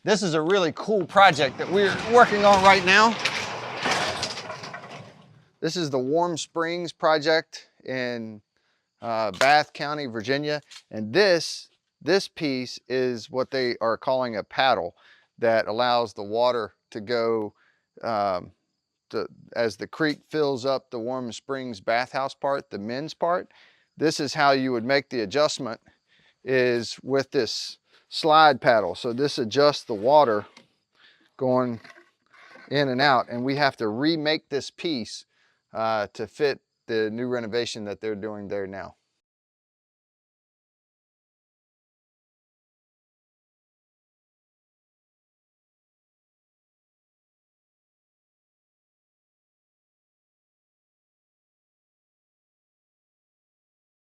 This is a really cool project that we're working on right now. This is the Warm Springs project in Bath County, Virginia. And this piece is what they are calling a paddle that allows the water to go um, as the creek fills up the Warm Springs bathhouse part, the men's part. This is how you would make the adjustment, is with this slide paddle. So this adjusts the water going in and out, and we have to remake this piece to fit the new renovation that they're doing there now.